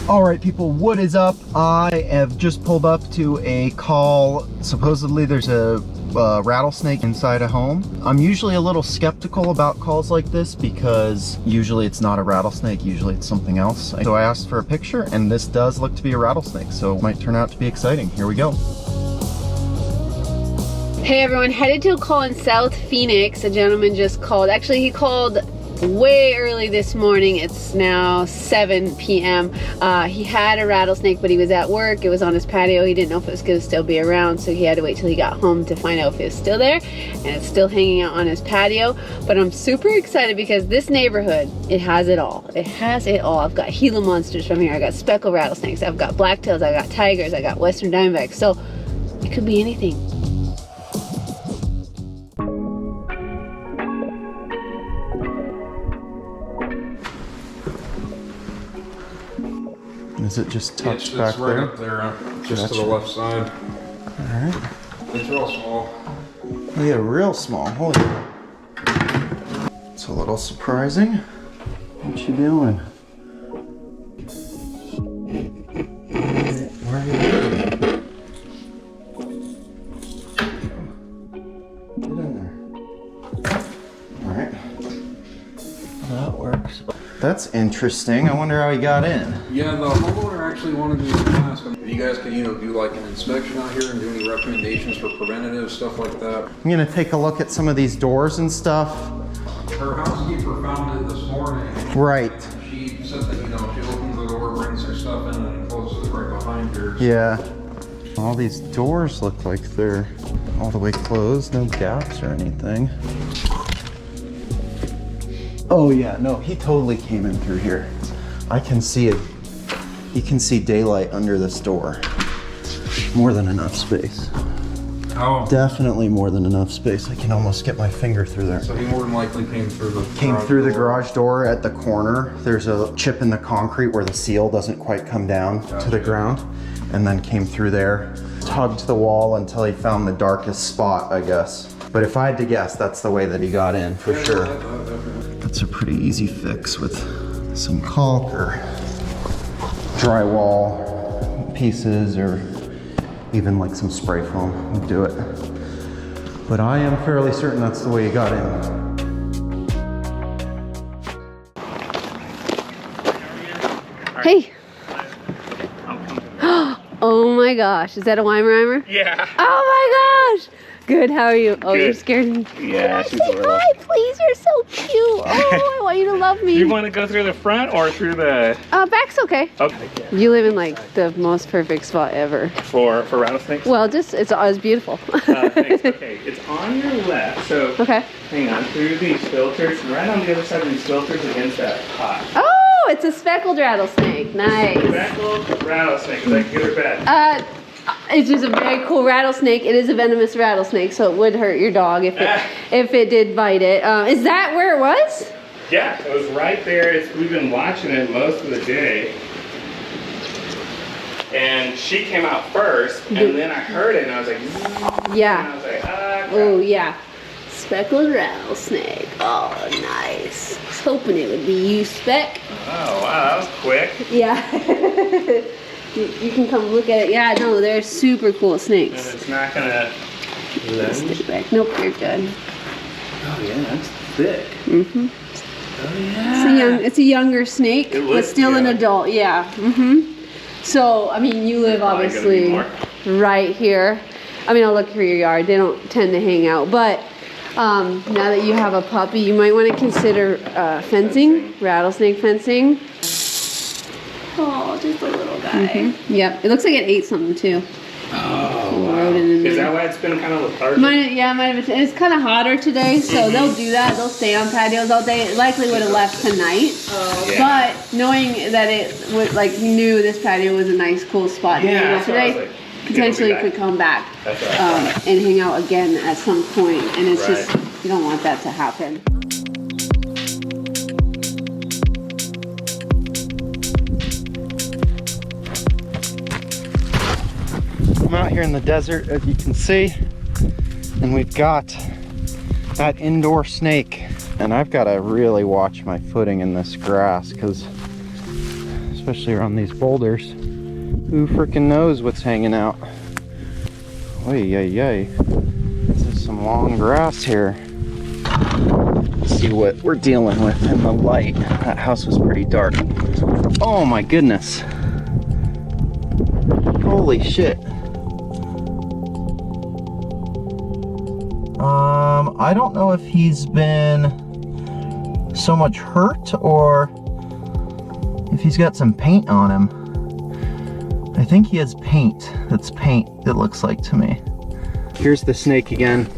All right, people, what is up? I have just pulled up to a call. Supposedly there's a rattlesnake inside a home. I'm usually a little skeptical about calls like this because usually it's not a rattlesnake, usually it's something else. So I asked for a picture and this does look to be a rattlesnake, so it might turn out to be exciting. Here we go. Hey everyone, headed to a call in South Phoenix. A gentleman just called. Actually, he called way early this morning. It's now 7 p.m. He had a rattlesnake, but he was at work. It was on his patio. He didn't know if it was going to still be around, so he had to wait till he got home to find out if it was still there. And it's still hanging out on his patio. But I'm super excited because this neighborhood, it has it all. It has it all. I've got Gila monsters from here. I got speckled rattlesnakes. I've got blacktails. I got tigers. I got western diamondbacks. So it could be anything. Is it just tucked back it's right up there, just to the left side. All right. It's real small. Oh yeah, real small. Holy. It's a little surprising. What you doing? Where are you going? Get in there. All right. That works. That's interesting. I wonder how he got in. Yeah, the homeowner actually wanted me to ask him if you guys could, do like an inspection out here and do any recommendations for preventative stuff like that. I'm gonna take a look at some of these doors and stuff. Her housekeeper found it this morning. Right. She said that, she opens the door, brings her stuff in, and closes it right behind her. Yeah. All these doors look like they're all the way closed, no gaps or anything. Oh yeah, no, he totally came in through here. I can see it. You can see daylight under this door. More than enough space. Oh. Definitely more than enough space. I can almost get my finger through there. So he more than likely came through the the garage door at the corner. There's a chip in the concrete where the seal doesn't quite come down to the ground, and then came through there, tugged the wall until he found the darkest spot, I guess. But if I had to guess, that's the way that he got in, for sure. That's a pretty easy fix with some caulk or drywall pieces or even like some spray foam would do it. But I am fairly certain that's the way he got in. Hey. Oh my gosh, is that a Weimaraner? Yeah. Oh my gosh. Good, how are you? Oh, Good. you're scared me. Yeah, she's a little. Hi, please, you're so cute. Oh, I want you to love me. You want to go through the front or through the? Back's okay. Okay. You live in like the most perfect spot ever. For rattlesnakes? Well, it's beautiful. Thanks. Okay, it's on your left. So Okay. hang on, through these filters, right on the other side of these filters against that pot. Oh, it's a speckled rattlesnake. Nice. Speckled rattlesnake. Is that good or bad? It's just a very cool rattlesnake. It is a venomous rattlesnake, so it would hurt your dog if it did bite it. Is that where it was? Yeah, it was right there. We've been watching it most of the day. And she came out first, and then I heard it, and I was like, Yeah. and I was like, ah, Oh, yeah. Speckled rattlesnake. Oh, nice. I was hoping it would be you, Speck. oh, wow, that was quick. Yeah. You can come look at it. Yeah, no, they're super cool And snakes. it's not gonna lunge. Stay back. Nope, you're good. Oh yeah, that's thick. Mm-hmm. Oh yeah. It's a younger snake, It but looks still an young. adult. Yeah. Mm-hmm. So, I mean, you live Probably gonna be obviously more. right here. I mean, I'll look for your yard. They don't tend to hang out, but now that you have a puppy, you might want to consider fencing, rattlesnake fencing. Oh, just a little guy. Mm-hmm. Yep, it looks like it ate something too. Oh, wow. Rodent in Is there. that why it's been kind of lethargic? Might have been. It's kind of hotter today, so they'll do that. They'll stay on patios all day. It likely would have left tonight. Oh, yeah. But knowing that it would, like, he knew this patio was a nice, cool spot to hang out that's what I was today, like, potentially it'll be could come back That's what I thought. and hang out again at some point. And it's Right. just, you don't want that to happen. I'm out here in the desert, as you can see, and we've got that indoor snake. And I've got to really watch my footing in this grass because there's especially around these boulders. Who freaking knows what's hanging out? Oy, oy, oy. This is some long grass here. Let's see what we're dealing with in the light. That house was pretty dark. Oh my goodness. Holy shit. I don't know if he's been so much hurt or if he's got some paint on him. I think he has paint. That's paint, it looks like to me. Here's the snake again.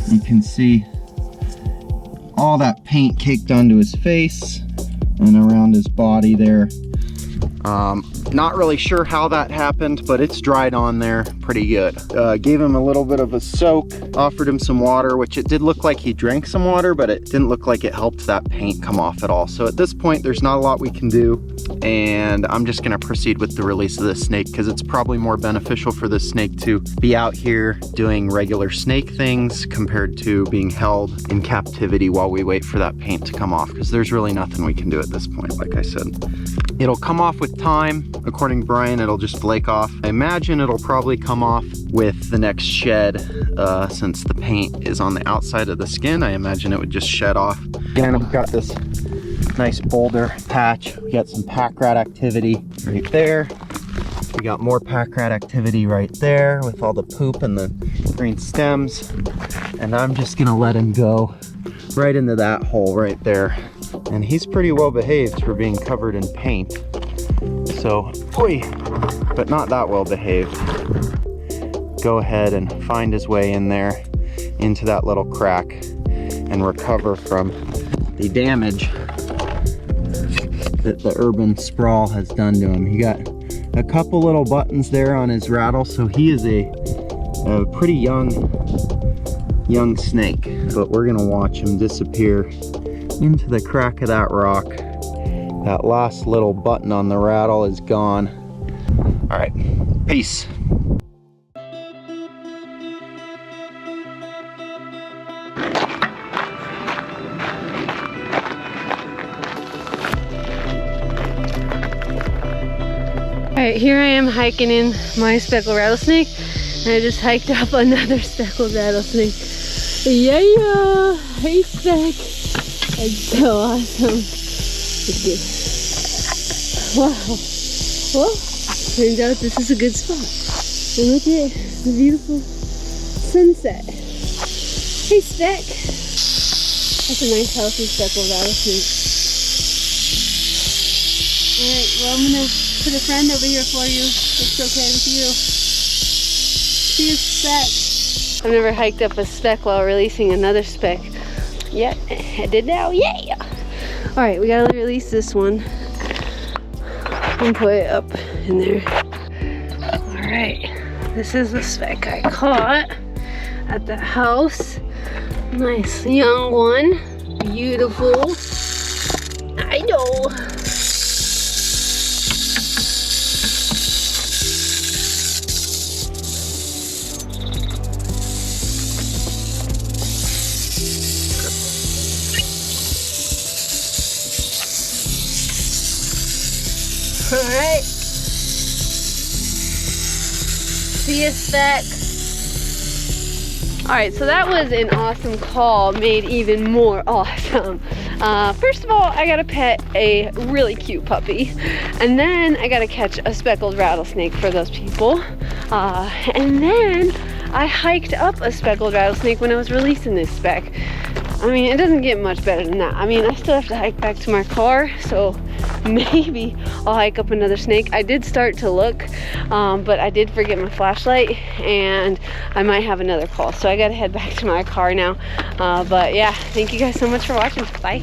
You can see all that paint caked onto his face and around his body there. Not really sure how that happened, but it's dried on there pretty good. Gave him a little bit of a soak, offered him some water, which it did look like he drank some water, but it didn't look like it helped that paint come off at all. So at this point, there's not a lot we can do, and I'm just gonna proceed with the release of this snake because it's probably more beneficial for this snake to be out here doing regular snake things compared to being held in captivity while we wait for that paint to come off, because there's really nothing we can do at this point, like I said. It'll come off with time. According to Brian, it'll just flake off. I imagine it'll probably come off with the next shed, since the paint is on the outside of the skin. I imagine it would just shed off. Again, we've got this nice boulder patch. We got some pack rat activity right there. We got more pack rat activity right there with all the poop and the green stems. And I'm just gonna let him go right into that hole right there. And he's pretty well behaved for being covered in paint. So, oy, but not that well behaved. Go ahead and find his way in there, into that little crack, and recover from the damage that the urban sprawl has done to him. He got a couple little buttons there on his rattle, so he is a pretty young snake. But we're gonna watch him disappear into the crack of that rock. That last little button on the rattle is gone. All right, peace. Alright, here I am hiking in my speckled rattlesnake, and I just hiked up another speckled rattlesnake. Yeah! Hey, Speck! That's so awesome. Wow. Well, turns out this is a good spot. And look at the beautiful sunset. Hey, Speck! That's a nice healthy speckled rattlesnake. Alright, well, I'm gonna put a friend over here for you. It's okay with you. Here's Speck. I've never hiked up a speck while releasing another speck. Yeah, I did now. Yeah! Alright, we gotta release this one and put it up in there. Alright, this is the speck I caught at the house. Nice young one. Beautiful. I know. Alright. See you, Speck. Alright, so that was an awesome call, made even more awesome. First of all, I gotta pet a really cute puppy. And then I gotta catch a speckled rattlesnake for those people. And then I hiked up a speckled rattlesnake when I was releasing this speck. I mean, it doesn't get much better than that. I mean, I still have to hike back to my car, so maybe I'll hike up another snake. I did start to look, but I did forget my flashlight, and I might have another call. So I gotta head back to my car now. But yeah, thank you guys so much for watching. Bye.